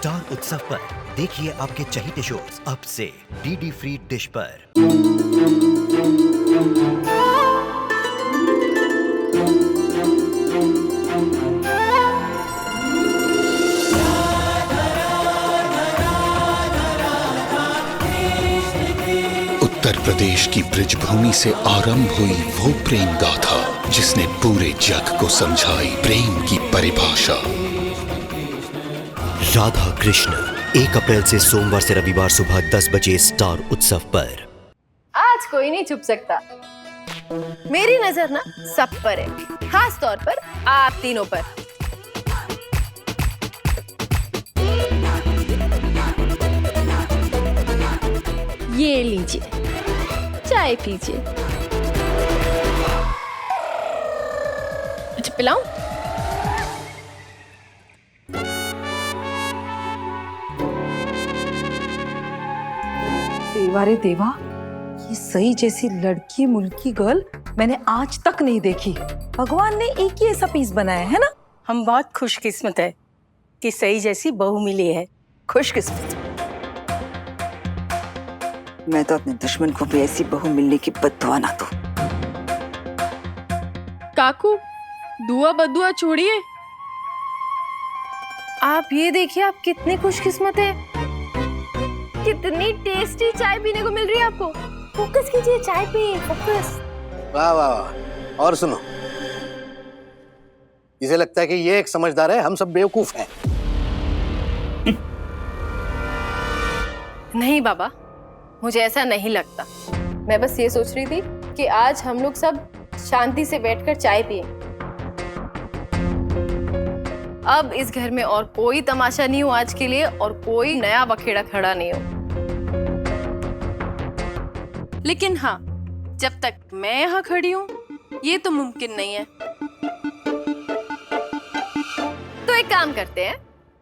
Star उत्सव पर देखिए आपके चहीते शोज अब से डीडी फ्री डिश पर। उत्तर प्रदेश की ब्रिजभूमि से आरंभ हुई वो प्रेम गाथा जिसने पूरे जग को समझाई प्रेम की परिभाषा। राधा कृष्ण 1 अप्रैल से सोमवार से रविवार सुबह 10 बजे स्टार उत्सव पर। आज कोई नहीं छुप सकता, मेरी नजर ना सब पर है, खास तौर पर आप तीनों पर। ये लीजिए, चाय पीजिए। अच्छा पिलाऊं? देवा रे देवा, ये सई जैसी लड़की मुल्की गर्ल मैंने आज तक नहीं देखी। भगवान ने एक ही ऐसा पीस बनाया है ना। हम बहुत खुशकिस्मत है कि सई जैसी बहू मिली है। खुशकिस्मत। मैं तो अपने दुश्मन को भी ऐसी बहू मिलने की बद्दुआ ना दूं। काकू दुआ बदुआ छोड़िए, आप ये देखिए आप कितने खुशकिस्मत हैं। कितनी टेस्टी चाय पीने को मिल रही है आपको। फोकस कीजिए, चाय पिए, फोकस। वाह वाह वाह। और सुनो, इसे लगता है कि ये एक समझदार है, हम सब बेवकूफ हैं। नहीं बाबा, मुझे ऐसा नहीं लगता। मैं बस ये सोच रही थी कि आज हम लोग सब शांति से बैठकर चाय पिए। अब इस घर में और कोई तमाशा नहीं हो आज के लिए, और कोई नया बखेड़ा खड़ा नहीं हो। लेकिन हाँ, जब तक मैं यहाँ खड़ी हूँ ये तो मुमकिन नहीं है। तो एक काम करते हैं,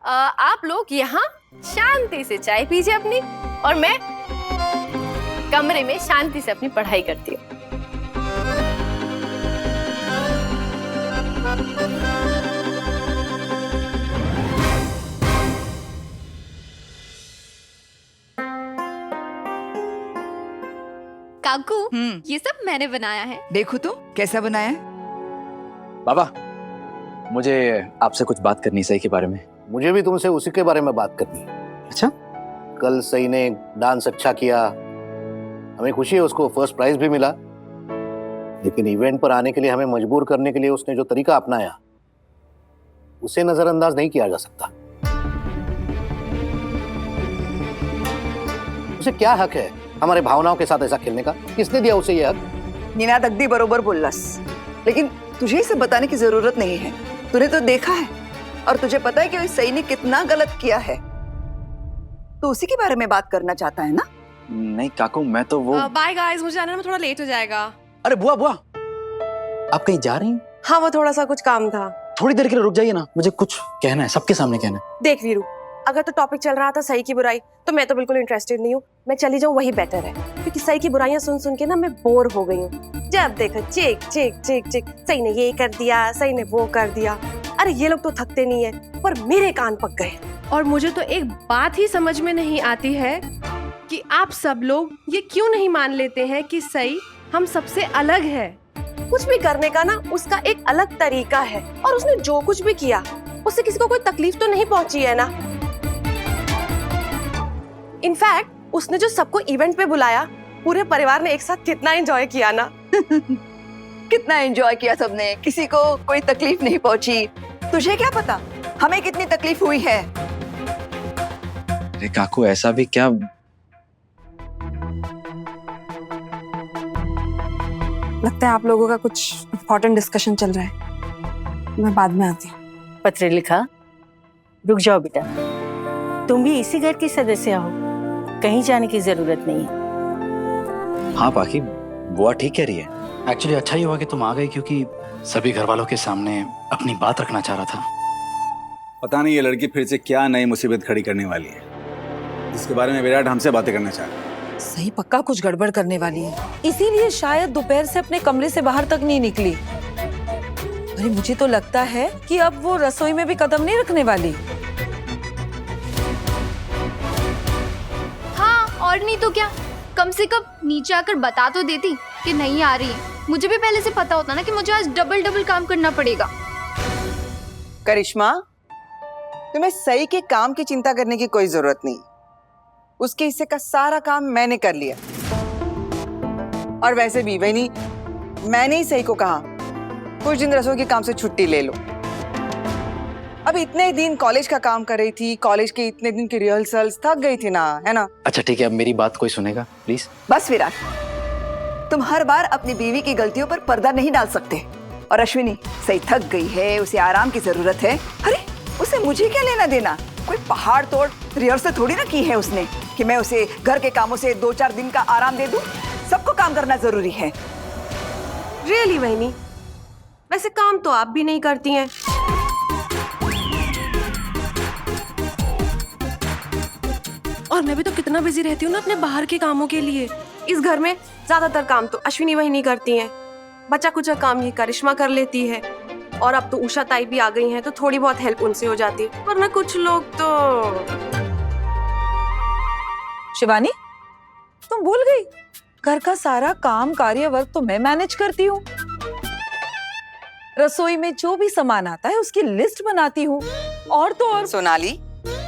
आप लोग यहाँ शांति से चाय पीजिए अपनी, और मैं कमरे में शांति से अपनी पढ़ाई करती हूँ। काकू, ये सब मैंने बनाया है। देखो तो कैसा बनाया है। बाबा, मुझे आपसे कुछ बात करनी सही के बारे में। मुझे भी तुमसे उसी के बारे में बात करनी है। अच्छा? कल सई ने डांस अच्छा किया, हमें खुशी है, उसको फर्स्ट प्राइज भी मिला। लेकिन इवेंट पर आने के लिए हमें मजबूर करने के लिए उसने जो तरीका अपनाया, उसे नजरअंदाज नहीं किया जा सकता। उसे क्या हक है हमारे भावनाओं के साथ ऐसा खेलने का? किसने दिया उसे ये हक? निनाद अगदी बरोबर बोललास, लेकिन तुझे इसे बताने की जरूरत नहीं है। तूने तो देखा है और तुझे पता है कि सई ने कितना गलत किया है। तो उसी के बारे में बात करना चाहता है ना? नहीं काकू, मैं तो वो बाय गाइस, मुझे जाना है, थोड़ा लेट हो जाएगा। अरे बुआ बुआ, आप कहीं जा रही हैं? हाँ, वो थोड़ा सा कुछ काम था। थोड़ी देर के लिए रुक जाइए ना, मुझे कुछ कहना है, सबके सामने कहना है। देख वीरू, अगर तो टॉपिक चल रहा था सही की बुराई, तो मैं तो बिल्कुल इंटरेस्टेड नहीं हूँ। मैं चली जाऊँ वही बेटर है, क्योंकि सही की बुराइयां सुन सुन के ना मैं बोर हो गई हूँ। जब देखो चेक चेक चेक चेक, सही ने ये कर दिया, सही ने वो कर दिया। अरे ये लोग तो थकते नहीं है, पर मेरे कान पक गए। और मुझे तो एक बात ही समझ में नहीं आती है कि आप सब लोग ये क्यों नहीं मान लेते हैं कि सही हम सबसे अलग है। कुछ भी करने का ना उसका एक अलग तरीका है, और उसने जो कुछ भी किया उससे किसी को कोई तकलीफ तो नहीं पहुंची है ना। इनफैक्ट उसने जो सबको इवेंट पे बुलाया, पूरे परिवार ने एक साथ कितना एंजॉय किया ना। कितना एंजॉय किया सबने, किसी को कोई तकलीफ नहीं पहुंची। तुझे क्या पता हमें कितनी तकलीफ हुई है। अरे काकू, ऐसा भी क्या? लगता है आप लोगों का कुछ इम्पोर्टेंट डिस्कशन चल रहा है, मैं बाद में आती हूँ। पत्र लिखा? रुक जाओ बेटा, तुम भी इसी घर के सदस्य हो, कहीं जाने की जरूरत नहीं है। हाँ बाकी बुआ ठीक कह रही है। एक्चुअली अच्छा ही हुआ कि तुम आ गए, क्योंकि सभी घर वालों के सामने अपनी बात रखना चाह रहा था। पता नहीं ये लड़की फिर से क्या नई मुसीबत खड़ी करने वाली है, जिसके बारे में विराट हमसे बातें करना चाह रहा है। सही पक्का कुछ गड़बड़ करने वाली है, इसीलिए शायद दोपहर से अपने कमरे से बाहर तक नहीं निकली। अरे मुझे तो लगता है कि अब वो रसोई में भी कदम नहीं रखने वाली। और नहीं तो क्या, कम से कम नीचे आकर बता तो देती कि नहीं आ रही है। मुझे भी पहले से पता होता ना कि मुझे आज डबल डबल काम करना पड़ेगा। करिश्मा, तुम्हें सही के काम की चिंता करने की कोई जरूरत नहीं। उसके हिस्से का सारा काम मैंने कर लिया। और वैसे भी वही मैंने ही सही को कहा कुछ दिन रसोई के काम से छुट्टी ले लो। अब इतने दिन कॉलेज का काम कर रही थी, कॉलेज के इतने दिन की रिहर्सल्स, थक गई थी ना, है ना? अच्छा ठीक है, अब मेरी बात कोई सुनेगा प्लीज? बस विराट, तुम हर बार अपनी बीवी की गलतियों पर पर्दा नहीं डाल सकते। और अश्विनी, सही थक गई है, उसे आराम की जरूरत है। अरे उसे मुझे क्या लेना देना? कोई पहाड़ तोड़ रिहर्सल थोड़ी ना की है उसने कि मैं उसे घर के कामों से 2-4 दिन का आराम दे दूं। सबको काम करना जरूरी है। रियली बहनी, वैसे काम तो आप भी नहीं करती हैं। और मैं भी तो कितना बिजी रहती हूँ ना अपने बाहर के कामों के लिए। इस घर में ज्यादातर काम तो अश्विनी वही नहीं करती हैं, बचा कुचा काम ये करिश्मा कर लेती है। और अब तो उषा ताई भी आ गई हैं, तो थोड़ी बहुत हेल्प उनसे हो जाती है, वरना कुछ लोग तो। शिवानी, तुम भूल गई, घर का सारा काम कार्य वर्क तो मैं मैनेज करती हूँ। रसोई में जो भी सामान आता है उसकी लिस्ट बनाती हूँ। और तो और सोनाली,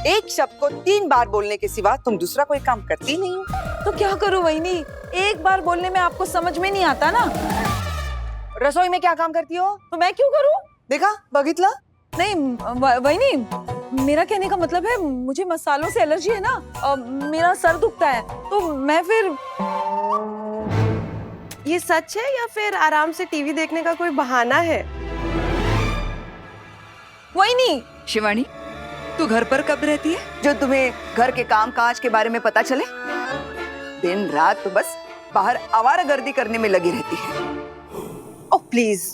एक शब्द को 3 बार बोलने के सिवा तुम दूसरा कोई काम करती नहीं हो। तो क्या करूँ वहीनी, एक बार बोलने में आपको समझ में नहीं आता ना। रसोई में क्या काम करती हो? तो मैं क्यों करूँ? देखा, बघितला? नहीं वहीनी, मेरा कहने का मतलब है मुझे मसालों से एलर्जी है ना, मेरा सर दुखता है, तो मैं फिर। ये सच है या फिर आराम से टीवी देखने का कोई बहाना है? वहीनी। शिवानी, तू घर पर कब रहती है जो तुम्हें घर के काम काज के बारे में पता चले? दिन रात तो बस बाहर आवारागर्दी करने में लगी रहती है। Oh please.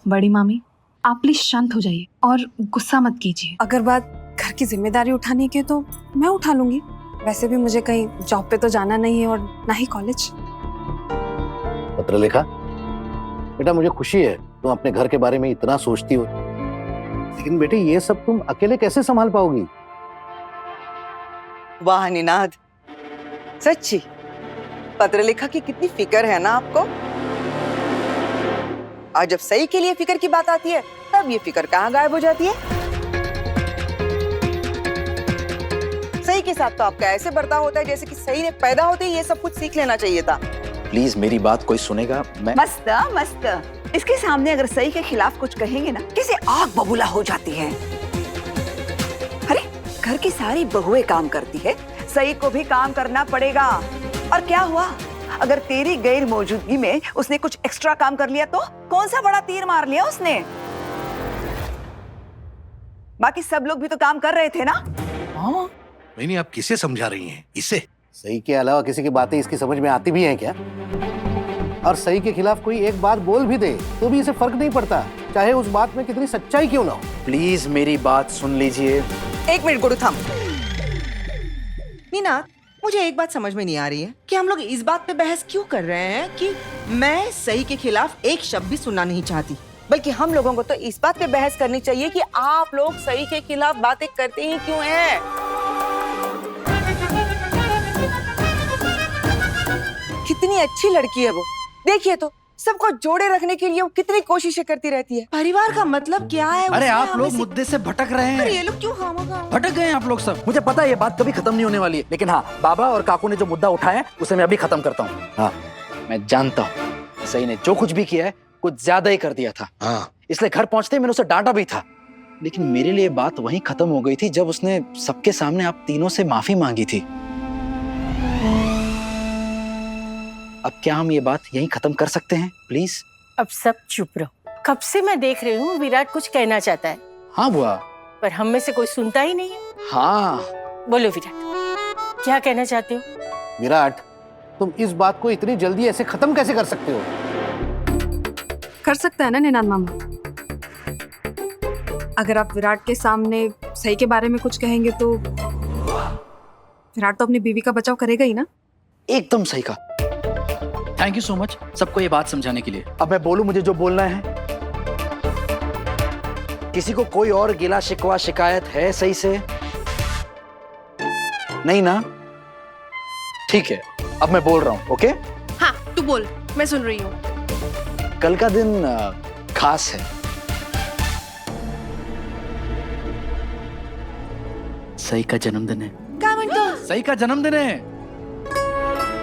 बड़ी मामी, आप प्लीज शांत हो जाइए और गुस्सा मत कीजिए। अगर बात घर की जिम्मेदारी उठाने की है तो मैं उठा लूंगी। वैसे भी मुझे कहीं जॉब पे तो जाना नहीं है और ना ही कॉलेज। पत्र लिखा? बेटा मुझे खुशी है तुम अपने घर के बारे में इतना सोचती हो, लेकिन बेटे ये सब तुम अकेले कैसे संभाल पाओगी? वाह निनाद, सच्ची पत्र लिखा की कितनी फिक्र है ना आपको। और जब सही के लिए फिक्र की बात आती है तब ये फिक्र कहाँ गायब हो जाती है। सही के साथ तो आपका ऐसे बर्ताव होता है जैसे कि सही ने पैदा होते ही ये सब कुछ सीख लेना चाहिए था। प्लीज मेरी बात कोई सुनेगा? मैं मस्त मस्त। इसके सामने अगर सही के खिलाफ कुछ कहेंगे ना, कैसे आग बबूला हो जाती है। अरे घर की सारी बहुएं काम करती है, सही को भी काम करना पड़ेगा। और क्या हुआ अगर तेरी गैर मौजूदगी में उसने कुछ एक्स्ट्रा काम कर लिया तो? कौन सा बड़ा तीर मार लिया उसने? बाकी सब लोग भी तो काम कर रहे थे ना। हाँ नहीं, आप किसे समझा रही हैं? इसे? सही के अलावा किसी की बातें इसकी समझ में आती भी हैं क्या? और सही के खिलाफ कोई एक बात बोल भी दे तो भी इसे फर्क नहीं पड़ता, चाहे उस बात में कितनी सच्चाई क्यों ना हो। प्लीज मेरी बात सुन लीजिए। 1 मिनट गुरु थाम। मीना, मुझे एक बात समझ में नहीं आ रही है कि हम लोग इस बात पे बहस क्यों कर रहे हैं कि मैं सही के खिलाफ एक शब्द भी सुनना नहीं चाहती, बल्कि हम लोगों को तो इस बात पे बहस करनी चाहिए कि आप लोग सही के खिलाफ बातें करते ही क्यों हैं। कितनी अच्छी लड़की है वो, देखिए तो सबको जोड़े रखने के लिए वो कितनी कोशिशें करती रहती है। परिवार का मतलब क्या है? अरे आप लोग मुद्दे से भटक रहे हैं। अरे ये लोग क्यों खामोखा भटक गए हैं आप लोग सब। मुझे पता है ये बात कभी खत्म नहीं होने वाली है, लेकिन हाँ, बाबा और काकू ने जो मुद्दा उठाया है उसे मैं अभी खत्म करता हूँ। हाँ मैं जानता हूँ सही ने जो कुछ भी किया है कुछ ज्यादा ही कर दिया था। हाँ इसलिए घर पहुंचते मैंने उसे डांटा भी था, लेकिन मेरे लिए बात वहीं खत्म हो गई थी जब उसने सबके सामने आप तीनों से माफी मांगी थी। अब क्या हम ये बात यहीं खत्म कर सकते हैं प्लीज? अब सब चुप रहो। कब से मैं देख रही हूँ विराट कुछ कहना चाहता है। हाँ बुआ, पर हम में से कोई सुनता ही नहीं है। हाँ बोलो विराट, क्या कहना चाहते हो? विराट, तुम इस बात को इतनी जल्दी ऐसे खत्म कैसे कर सकते हो? कर सकता है ना निनाद मामा। अगर आप विराट के सामने सही के बारे में कुछ कहेंगे तो विराट तो अपनी बीवी का बचाव करेगा ही ना। एकदम सही कहा। थैंक यू सो मच सबको ये बात समझाने के लिए। अब मैं बोलूं मुझे जो बोलना है? किसी को कोई और गिला शिकवा शिकायत है सही से? नहीं ना? ठीक है, अब मैं बोल रहा हूँ, ओके? हाँ तू बोल, मैं सुन रही हूँ। कल का दिन खास है। सई का जन्मदिन है। क्या म्हणतो? सई का जन्मदिन है,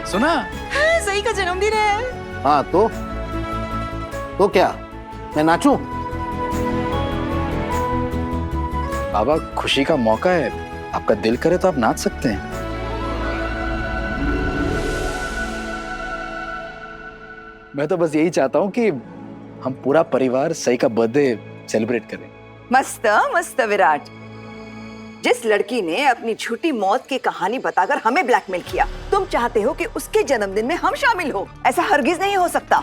सुना? हाँ, सई का जन्मदिन है। हाँ तो क्या मैं नाचूं? बाबा, खुशी का मौका है, आपका दिल करे तो आप नाच सकते हैं। मैं तो बस यही चाहता हूँ कि हम पूरा परिवार सई का बर्थडे सेलिब्रेट करें। मस्त मस्त विराट। जिस लड़की ने अपनी झूठी मौत की कहानी बताकर हमें ब्लैकमेल किया, तुम चाहते हो कि उसके जन्मदिन में हम शामिल हो। ऐसा हरगिज नहीं हो सकता।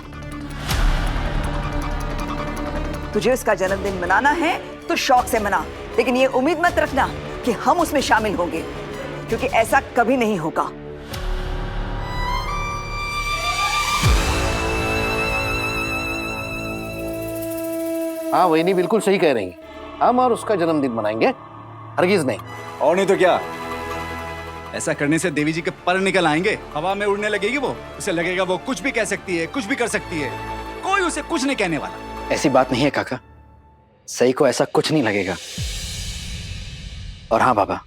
तुझे उसका जन्मदिन मनाना है तो शौक से मना, लेकिन ये उम्मीद मत रखना कि हम उसमें शामिल होंगे, क्योंकि ऐसा कभी नहीं होगा। हाँ वही नहीं, बिल्कुल सही कह रही हैं। हम और उसका जन्मदिन मनाएंगे, हरगिज नहीं। और नहीं तो क्या, ऐसा करने से देवी जी के पर निकल आएंगे, हवा में उड़ने लगेगी वो। उसे लगेगा वो कुछ भी कह सकती है, कुछ भी कर सकती है, कोई उसे कुछ नहीं कहने वाला। ऐसी बात नहीं है काका, सई को ऐसा कुछ नहीं लगेगा। और हाँ बाबा,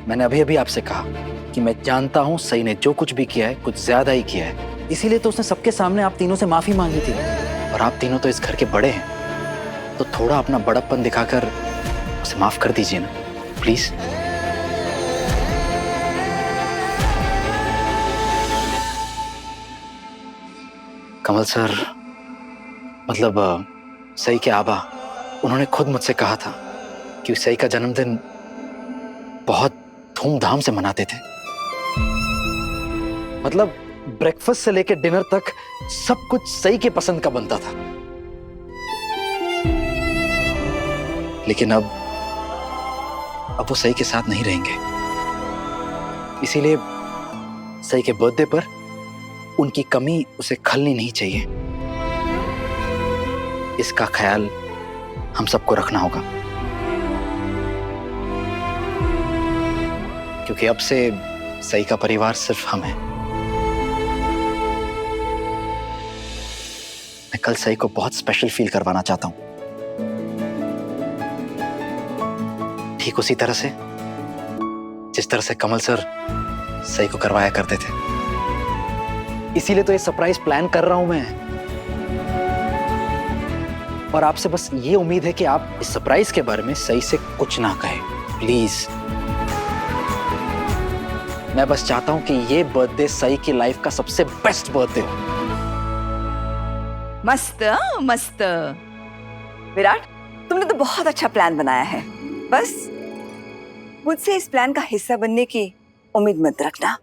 मैंने अभी अभी आपसे कहा कि मैं जानता हूँ सई ने जो कुछ भी किया है कुछ ज्यादा ही किया है, इसीलिए तो उसने सबके सामने आप तीनों से माफी मांगी थी। और आप तीनों तो इस घर के बड़े हैं, तो थोड़ा अपना बड़प्पन दिखाकर उसे माफ कर दीजिए ना, प्लीज। कमल सर, मतलब सई के आबा, उन्होंने खुद मुझसे कहा था कि सई का जन्मदिन बहुत धूमधाम से मनाते थे। मतलब ब्रेकफास्ट से लेकर डिनर तक सब कुछ सई के पसंद का बनता था। लेकिन अब वो सई के साथ नहीं रहेंगे, इसीलिए सई के बर्थडे पर उनकी कमी उसे खलनी नहीं चाहिए। इसका ख्याल हम सबको रखना होगा, क्योंकि अब से सई का परिवार सिर्फ हम हैं। मैं कल सई को बहुत स्पेशल फील करवाना चाहता हूं, ठीक उसी तरह से जिस तरह से कमल सर सई को करवाया करते थे। इसीलिए तो ये सरप्राइज प्लान कर रहा हूं मैं। और आपसे बस ये उम्मीद है कि आप इस सरप्राइज के बारे में सई से कुछ ना कहें, प्लीज। मैं बस चाहता हूं कि ये बर्थडे सई की लाइफ का सबसे बेस्ट बर्थडे हो। मस्त मस्त विराट, तुमने तो बहुत अच्छा प्लान बनाया है। बस मुझसे इस प्लान का हिस्सा बनने की उम्मीद मत रखना।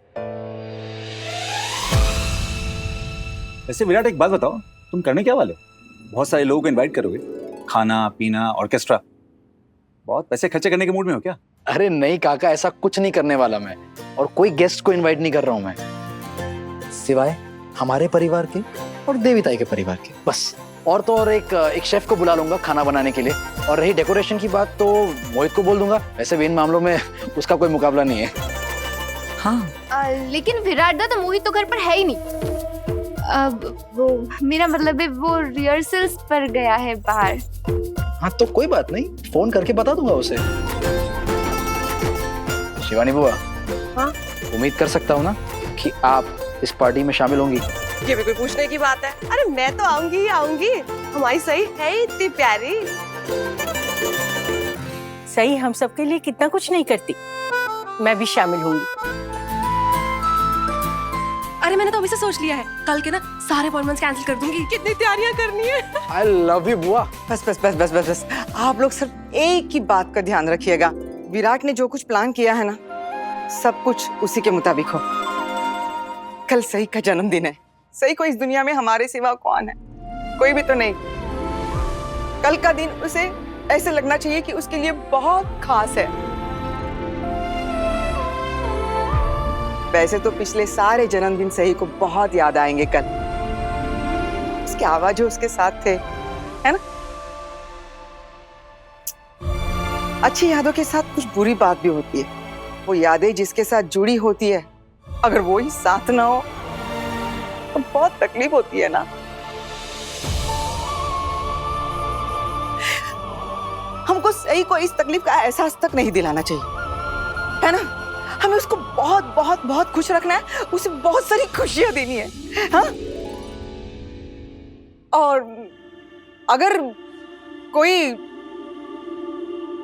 वैसे विराट, एक बात बताओ, तुम करने क्या वाले? बहुत सारे लोगों को इनवाइट करोगे, खाना पीना ऑर्केस्ट्रा, बहुत पैसे खर्चे करने के मूड में हो क्या? अरे नहीं काका, ऐसा कुछ नहीं करने वाला मैं, और कोई गेस्ट को इनवाइट नहीं कर रहा हूं मैं, सिवाय हमारे परिवार के और देवीताई के परिवार के, बस। और तो और एक शेफ को बुला लूंगा खाना बनाने के लिए। और रही डेकोरेशन की बात तो मोहित को बोल दूंगा, वैसे भी इन मामलों में उसका कोई मुकाबला नहीं है। हाँ लेकिन विराट दा तो मोहित तो घर पर है ही नहीं। अब वो, मेरा मतलब है वो रिहर्सल्स पर गया है बाहर। हाँ तो कोई बात नहीं, फोन करके बता दूंगा उसे। शिवानी बुआ, हाँ? उम्मीद कर सकता हूँ ना कि आप इस पार्टी में शामिल होंगी? ये भी कोई पूछने की बात है? अरे मैं तो आऊंगी ही आऊंगी, हमारी सही है इतनी प्यारी। सही हम सबके लिए कितना कुछ नहीं करती, मैं भी शामिल होंगी। अरे मैंने तो अभी से सोच लिया है, कल के ना सारे अपॉइंटमेंट्स कैंसिल कर दूंगी। कितनी तैयारियां करनी है। I love you बुआ। बस बस बस बस बस बस, आप लोग सिर्फ एक ही बात का ध्यान रखिएगा। विराट ने जो कुछ प्लान किया है ना, सब कुछ उसी के मुताबिक हो। कल सई का जन्मदिन है। सई को इस दुनिया में हमारे सिवा कौन है? कोई भी तो नहीं। कल का दिन उसे ऐसे लगना चाहिए कि उसके लिए बहुत खास है। वैसे तो पिछले सारे जन्मदिन सई को बहुत याद आएंगे कल। उसके आवाज जो उसके साथ थे, है ना? अच्छी यादों के साथ कुछ बुरी बात भी होती है। वो यादें जिसके साथ जुड़ी होती है, अगर वो ही साथ ना हो तो बहुत तकलीफ होती है ना। हमको सही को इस तकलीफ का एहसास तक नहीं दिलाना चाहिए, है ना? हमें उसको बहुत बहुत बहुत खुश रखना है, उसे बहुत सारी खुशियां देनी है, हाँ? और अगर कोई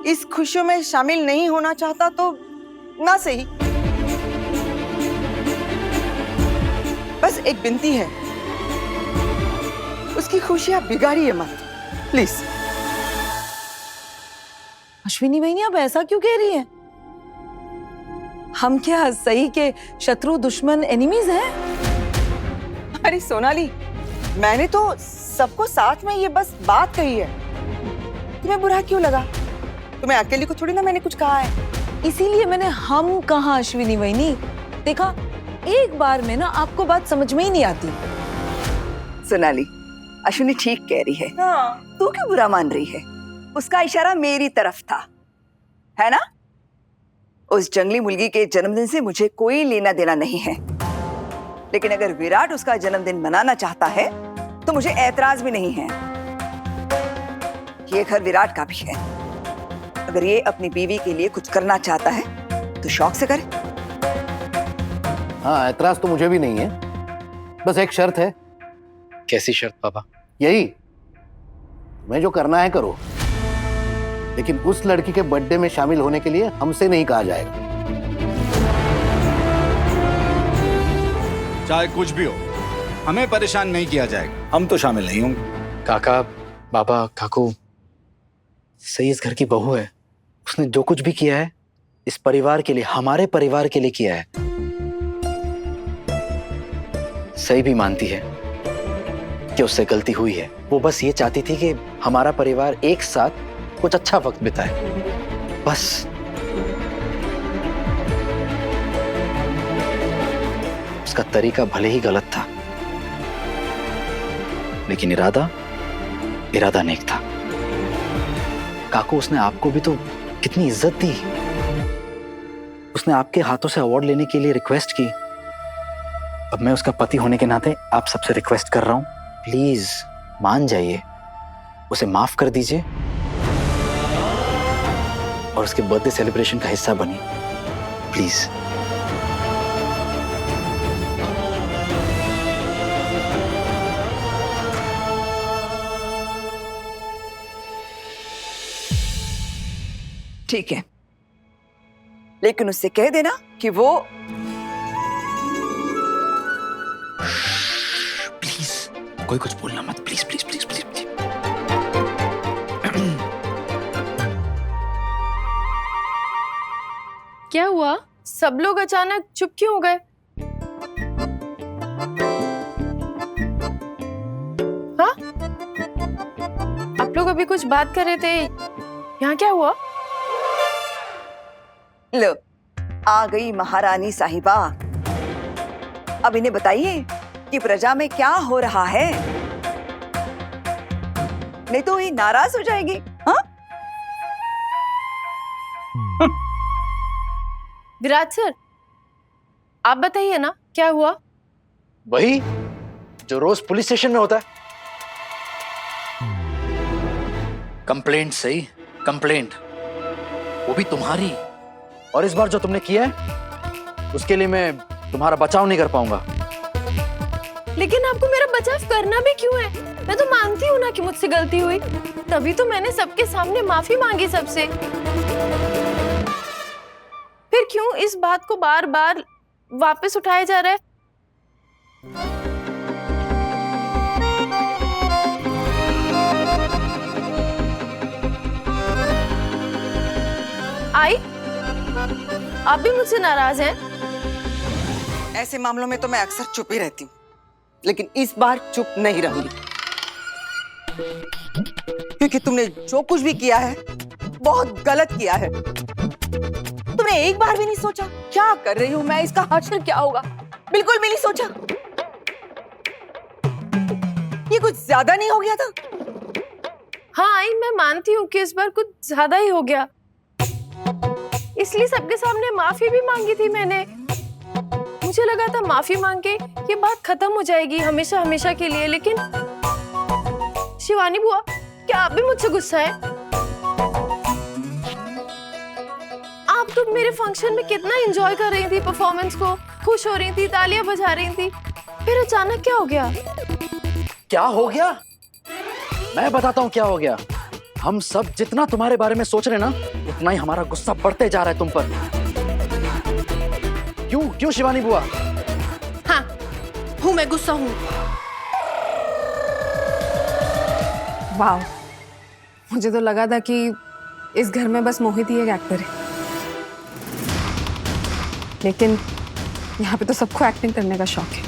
इस खुशियों में शामिल नहीं होना चाहता तो ना सही। बस एक विनती है, उसकी खुशियां बिगाड़िए मत, प्लीज। अश्विनी बहनी आप ऐसा क्यों कह रही हैं? हम क्या सही के शत्रु, दुश्मन, एनिमीज हैं? अरे सोनाली, मैंने तो सबको साथ में ये बस बात कही है, तुम्हें बुरा क्यों लगा? तुम्हें अकेली को थोड़ी ना मैंने कुछ कहा है। इसीलिए मैंने हम कहा अश्विनी बहनी। देखा, एक बार में ना आपको बात समझ में ही नहीं आती। सोनाली, अश्विनी ठीक कह रही है। हाँ। तू क्यों बुरा मान रही है? उसका इशारा मेरी तरफ था, है ना? उस जंगली मुर्गी के जन्मदिन से मुझे कोई लेना देना नहीं है, लेकिन अगर विराट उसका जन्मदिन मनाना चाहता है तो मुझे ऐतराज भी नहीं है। ये घर विराट का भी है। अगर ये अपनी बीवी के लिए कुछ करना चाहता है तो शौक से करे। हाँ, ऐतराज तो मुझे भी नहीं है, बस एक शर्त है। कैसी शर्त पापा? यही, तुम्हें जो करना है करो, लेकिन उस लड़की के बर्थडे में शामिल होने के लिए हमसे नहीं कहा जाएगा। चाहे कुछ भी हो, हमें परेशान नहीं किया जाएगा, हम तो शामिल नहीं होंगे। काका, बाबा, काकू, सही इस घर की बहू है। उसने जो कुछ भी किया है इस परिवार के लिए, हमारे परिवार के लिए किया है। सही भी मानती है कि उससे गलती हुई है। वो बस ये चाहती थी कि हमारा परिवार एक साथ कुछ अच्छा वक्त बिताए, बस। उसका तरीका भले ही गलत था, लेकिन इरादा नेक था। काकू, उसने आपको भी तो कितनी इज्जत दी। उसने आपके हाथों से अवार्ड लेने के लिए रिक्वेस्ट की। अब मैं उसका पति होने के नाते आप सबसे रिक्वेस्ट कर रहा हूं, प्लीज मान जाइए, उसे माफ कर दीजिए और उसके बर्थडे सेलिब्रेशन का हिस्सा बनिए, प्लीज। ठीक है, लेकिन उससे कह देना कि वो प्लीज कोई कुछ बोलना मत, please please please please, please. क्या हुआ? सब लोग अचानक चुप क्यों हो गए? हाँ, आप लोग अभी कुछ बात कर रहे थे, यहाँ क्या हुआ? लो, आ गई महारानी साहिबा। अब इन्हें बताइए कि प्रजा में क्या हो रहा है, नहीं तो ये नाराज हो जाएगी। हाँ? विराट सर, आप बताइए ना क्या हुआ? वही जो रोज पुलिस स्टेशन में होता है। कंप्लेंट सही, कंप्लेंट, वो भी तुम्हारी। और इस बार जो तुमने किया है उसके लिए मैं तुम्हारा बचाव नहीं कर पाऊंगा। लेकिन आपको मेरा बचाव करना भी क्यों है? मैं तो मानती हूँ ना कि मुझसे गलती हुई, तभी तो मैंने सबके सामने माफी मांगी सबसे। फिर क्यों इस बात को बार बार वापस उठाया जा रहा है? आई, आप भी मुझसे नाराज हैं? ऐसे मामलों में तो मैं अक्सर चुप ही रहती हूँ, लेकिन इस बार चुप नहीं रहूंगी, क्योंकि तुमने जो कुछ भी किया है बहुत गलत किया है। तुमने एक बार भी नहीं सोचा क्या कर रही हूं मैं, इसका हाशिर क्या होगा, बिल्कुल भी नहीं सोचा। ये कुछ ज्यादा नहीं हो गया था? हाँ आई, मैं मानती हूँ कि इस बार कुछ ज्यादा ही हो गया, इसलिए सबके सामने माफी भी मांगी थी मैंने। मुझे लगा था माफी मांग के ये बात खत्म हो जाएगी हमेशा हमेशा के लिए, लेकिन शिवानी बुआ, क्या आप भी मुझसे गुस्सा है? आप तो मेरे फंक्शन में कितना एंजॉय कर रही थी परफॉर्मेंस को, खुश हो रही थी, तालियां बजा रही थी, फिर अचानक क्या हो गया? क्या हो गया? मैं बताता हूँ क्या हो गया। हम सब जितना तुम्हारे बारे में सोच रहे हैं ना, उतना ही हमारा गुस्सा बढ़ते जा रहा है तुम पर। क्यों क्यों शिवानी बुआ? हाँ, हूँ, मैं गुस्सा हूँ। वाह, मुझे तो लगा था कि इस घर में बस मोहित ही एक एक्टर है, लेकिन यहाँ पे तो सबको एक्टिंग करने का शौक है।